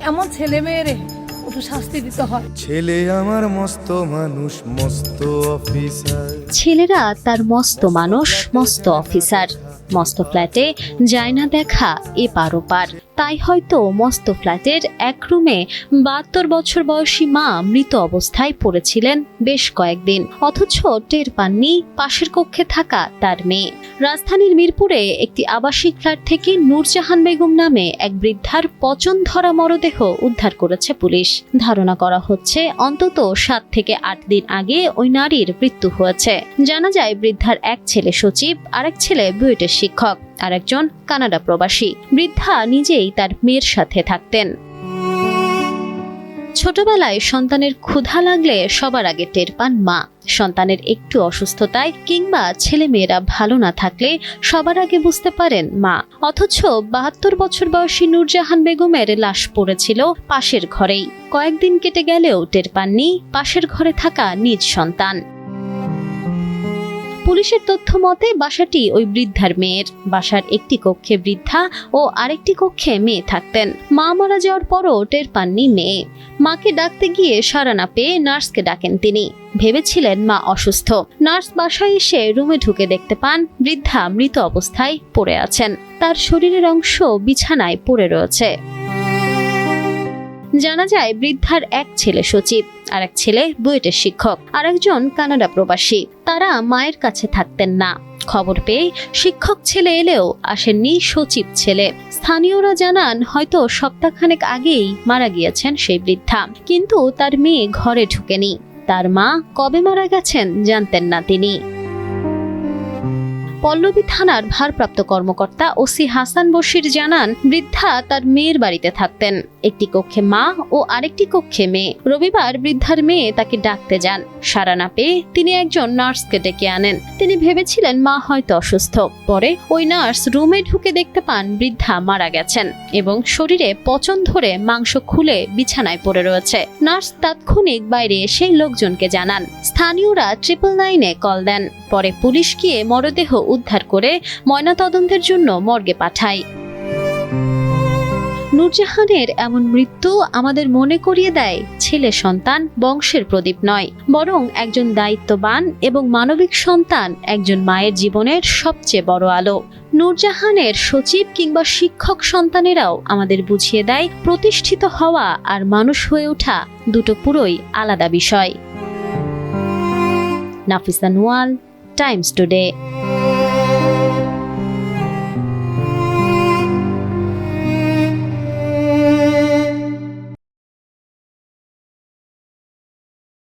এমন ছেলে মেয়েরে একটু শাস্তি দিতে হয়। ছেলে আমার মস্ত মানুষ, মস্ত অফিসার। ছেলেরা তার মস্ত মানুষ, মস্ত অফিসার। মস্ত ফ্ল্যাটে যায় না দেখা এপার ওপার। তাই হয়তো মস্ত ফ্ল্যাটের এক রুমে 72 বছর বয়সী মা মৃত অবস্থায় পড়েছিলেন বেশ কয়েকদিন, অথচ টের পাননি পাশের কক্ষে থাকা তার মেয়ে। রাজধানীর মিরপুরে একটি আবাসিক ফ্ল্যাট থেকে নূরজাহান বেগম নামে এক বৃদ্ধার পচন ধরা মরদেহ উদ্ধার করেছে পুলিশ। ধারণা করা হচ্ছে অন্তত 7 থেকে 8 দিন আগে ওই নারীর মৃত্যু হয়েছে। জানা যায় বৃদ্ধার এক ছেলে সচিব, আরেক ছেলে বুয়েটের শিক্ষক, আর একজন কানাডা প্রবাসী। বৃদ্ধা নিজেই তার মেয়ের সাথে থাকতেন। ছোটবেলায় সন্তানের ক্ষুধা লাগলে সবার আগে টের পান মা। সন্তানের একটু অসুস্থতায় কিংবা ছেলে মেয়েরা ভালো না থাকলে সবার আগে বুঝতে পারেন মা। অথচ 72 বছর বয়সী নূরজাহান বেগমের লাশ পড়েছিল পাশের ঘরেই। কয়েকদিন কেটে গেলেও টের পাননি পাশের ঘরে থাকা নিজ সন্তান। পুলিশের তথ্য মতে বাসাটি ওই বৃদ্ধার মেয়ের। বাসার একটি কক্ষে বৃদ্ধা ও আরেকটি কক্ষে মেয়ে থাকতেন। মা মারা যাওয়ার পরও টের পাননি মেয়ে। মাকে ডাকতে গিয়ে সাড়া না পেয়ে নার্সকে ডাকেন তিনি। ভেবেছিলেন মা অসুস্থ। নার্স বাসায় এসে রুমে ঢুকে দেখতে পান বৃদ্ধা মৃত অবস্থায় পড়ে আছেন। তার শরীরের অংশ বিছানায় পড়ে রয়েছে। জানা যায় বৃদ্ধার এক ছেলে সচিব, আর এক ছেলে বুয়েটের শিক্ষক, আর একজন কানাডা প্রবাসী। তারা মায়ের কাছে থাকতেন না। খবর পেয়ে শিক্ষক ছেলে এলেও আসেননি সচিব ছেলে। স্থানীয়রা জানান হয়তো সপ্তাহখানেক আগেই মারা গিয়েছেন সেই বৃদ্ধা, কিন্তু তার মেয়ে ঘরে ঢুকেনি। তার মা কবে মারা গেছেন জানতেন না তিনি। পল্লবী থানার ভারপ্রাপ্ত কর্মকর্তা ওসি হাসান বশির জানান বৃদ্ধা তার মেয়ের বাড়িতে থাকতেন। একটি কক্ষে মা ও আরেকটি কক্ষে মেয়ে। রবিবার বৃদ্ধার মেয়ে তাকে ডাকতে যান। সাড়া না পেয়ে তিনি একজন নার্সকে ডেকে আনেন। তিনি ভেবেছিলেন মা হয়তো অসুস্থ। পরে ওই নার্স রুমে ঢুকে দেখতে পান বৃদ্ধা মারা গেছেন এবং শরীরে পচন ধরে মাংস খুলে বিছানায় পড়ে রয়েছে। নার্স তাৎক্ষণিক বাইরে এসে লোকজনকে জানান। স্থানীয়রা 999-এ কল দেন। পরে পুলিশ গিয়ে মরদেহ উদ্ধার করে ময়নাতদন্তের জন্য মর্গে পাঠায়। নূরজাহানের এমন মৃত্যু আমাদের মনে করিয়ে দেয় ছেলে সন্তান বংশের প্রদীপ নয়, বরং একজন দায়িত্ববান এবং মানবিক সন্তান একজন মায়ের জীবনের সবচেয়ে বড় আলো। নূরজাহানের সচিব কিংবা শিক্ষক সন্তানেরাও আমাদের বুঝিয়ে দেয় প্রতিষ্ঠিত হওয়া আর মানুষ হয়ে ওঠা দুটো পুরোই আলাদা বিষয়। Nafisa Nuwal, Times today.